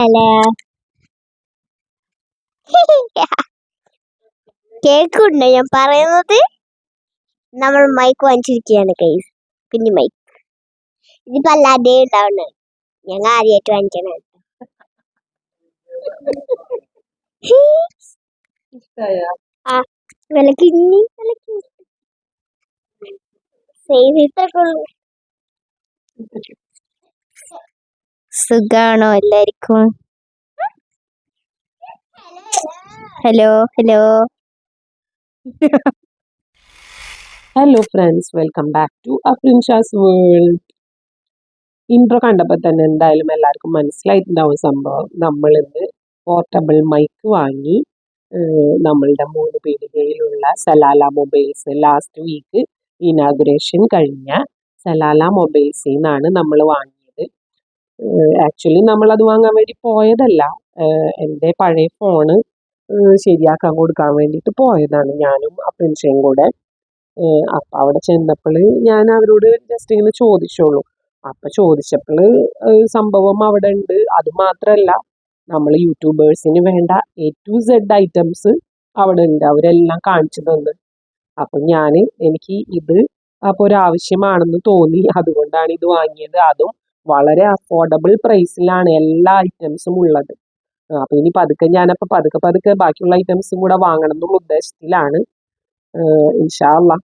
അല്ലേ കേൾക്കുന്നുണ്ടോ ഞാൻ പറയുന്നത്? നമ്മൾ മൈക്ക് വാങ്ങിച്ചിരിക്കുകയാണ് കൈസ്, കുഞ്ഞു മൈക്ക്. ഇതിപ്പോ അല്ലാതെ ഉണ്ടാവുന്നത് ഞങ്ങൾ ആദ്യമായിട്ട് വാങ്ങിക്കണം. ആ വിലക്കിഞ്ഞി സുഖാണോ എല്ലാവർക്കും? Hello hello hello friends, welcome back to അപ്രിൻഷാസ് വേൾഡ്. ഇൻട്രോ കണ്ടപ്പോൾ തന്നെ എന്തായാലും എല്ലാവർക്കും മനസ്സിലായിട്ടുണ്ടാവും സംഭവം. നമ്മളിന്ന് പോർട്ടബിൾ മൈക്ക് വാങ്ങി. നമ്മളുടെ 3 പീടികയിലുള്ള Salalah mobiles last week inauguration കഴിഞ്ഞ സലാല മൊബൈൽസിൽ നിന്നാണ് നമ്മൾ വാങ്ങിയത്. ആക്ച്വലി നമ്മളത് വാങ്ങാൻ വേണ്ടി പോയതല്ല. എൻ്റെ പഴയ ഫോണ് ശരിയാക്കാൻ കൊടുക്കാൻ വേണ്ടിയിട്ട് പോയതാണ് ഞാനും അപ്രിൻഷയും കൂടെ. അപ്പൊ അവിടെ ചെന്നപ്പോൾ ഞാൻ അവരോട് ജസ്റ്റ് ഇങ്ങനെ ചോദിച്ചോളൂ. അപ്പൊ ചോദിച്ചപ്പോൾ സംഭവം അവിടെ ഉണ്ട്. അത് മാത്രല്ല, നമ്മൾ യൂട്യൂബേഴ്സിന് വേണ്ട A to Z ഐറ്റംസ് അവിടെ ഉണ്ട്. അവരെല്ലാം കാണിച്ചു തന്നു. അപ്പൊ എനിക്ക് ഇത് അപ്പൊ ഒരു ആവശ്യമാണെന്ന് തോന്നി. അതുകൊണ്ടാണ് ഇത് വാങ്ങിയത്. അതും വളരെ അഫോർഡബിൾ പ്രൈസിലാണ് എല്ലാ ഐറ്റംസും ഉള്ളത്. അപ്പൊ ഇനി പതുക്കെ ബാക്കിയുള്ള ഐറ്റംസും കൂടെ വാങ്ങണം എന്നുള്ള ഉദ്ദേശത്തിലാണ്. ഇൻഷാ അള്ളാ.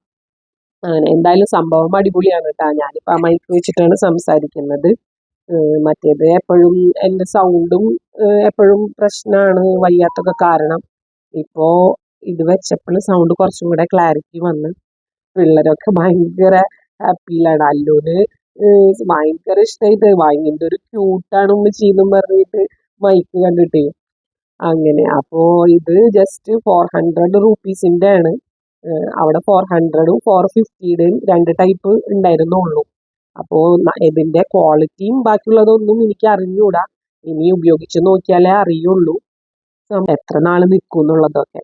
അങ്ങനെ എന്തായാലും സംഭവം അടിപൊളിയാണ് കേട്ടോ. ഞാനിപ്പോൾ ആ മൈക്ക് വെച്ചിട്ടാണ് സംസാരിക്കുന്നത്. മറ്റേത് എപ്പോഴും എൻ്റെ സൗണ്ടും എപ്പോഴും പ്രശ്നമാണ്, വയ്യാത്തൊക്കെ കാരണം. ഇപ്പോൾ ഇത് വെച്ചപ്പോൾ സൗണ്ട് കുറച്ചും കൂടെ ക്ലാരിറ്റി വന്ന്. പിള്ളേരൊക്കെ ഭയങ്കര ഹാപ്പിയിലാണ്. അല്ലുവിന് ഭയങ്കര ഇഷ്ടമായിട്ട് ഭയങ്കര ഒരു ക്യൂട്ടാണ് ഉമ്മച്ചീന്നും പറഞ്ഞിട്ട് മൈക്ക് കണ്ടിട്ടേ. അങ്ങനെ അപ്പോൾ ഇത് ജസ്റ്റ് 400 റുപ്പീസിൻ്റെ ആണ്. അവിടെ 400ഉം 450യുടെയും 2 ടൈപ്പ് ഉണ്ടായിരുന്നുള്ളൂ. അപ്പോൾ ഇതിൻ്റെ ക്വാളിറ്റിയും ബാക്കിയുള്ളതൊന്നും എനിക്ക് അറിഞ്ഞൂടാ. ഇനി ഉപയോഗിച്ച് നോക്കിയാലേ അറിയുള്ളൂ എത്ര നാൾ നിൽക്കും എന്നുള്ളതൊക്കെ.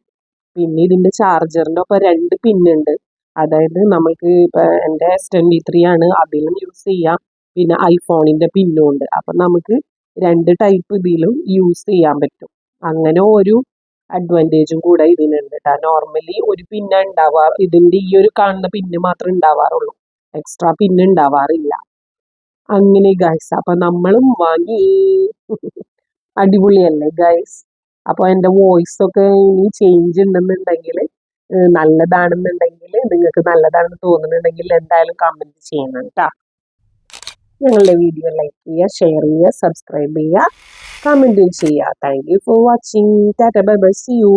പിന്നെ ഇതിൻ്റെ ചാർജറിൻ്റെ ഒപ്പം 2 പിന്നുണ്ട്. അതായത് നമുക്ക് ഇപ്പം എൻ്റെ S23 ആണ്, അതിലും യൂസ് ചെയ്യാം. പിന്നെ ഐഫോണിൻ്റെ പിന്നും ഉണ്ട്. അപ്പം നമുക്ക് 2 ടൈപ്പ് ഇതിലും യൂസ് ചെയ്യാൻ പറ്റും. അങ്ങനെ ഒരു അഡ്വാൻറ്റേജും കൂടെ ഇതിനുണ്ട് കേട്ടോ. നോർമലി ഒരു പിന്ന ഉണ്ടാവാറ്, ഇതിൻ്റെ ഈ ഒരു കാണുന്ന പിന്ന് മാത്രമേ ഉണ്ടാവാറുള്ളൂ, എക്സ്ട്രാ പിന്ന് ഉണ്ടാവാറില്ല. അങ്ങനെ ഗൈസ്, അപ്പൊ നമ്മളും വാങ്ങി. അടിപൊളിയല്ലേ ഗൈസ്? അപ്പോൾ എൻ്റെ വോയിസ് ഒക്കെ ഇനി ചേഞ്ച് ഉണ്ടെന്നുണ്ടെങ്കിൽ, നല്ലതാണെന്നുണ്ടെങ്കിൽ, നിങ്ങൾക്ക് നല്ലതാണെന്ന് തോന്നുന്നുണ്ടെങ്കിൽ എന്തായാലും കമന്റ് ചെയ്യണം കേട്ടോ. ഞങ്ങളുടെ വീഡിയോ ലൈക്ക് ചെയ്യുക, ഷെയർ ചെയ്യുക, സബ്സ്ക്രൈബ് ചെയ്യുക, കമന്റും ചെയ്യുക. Thank you for watching. Tata bye bye, see U.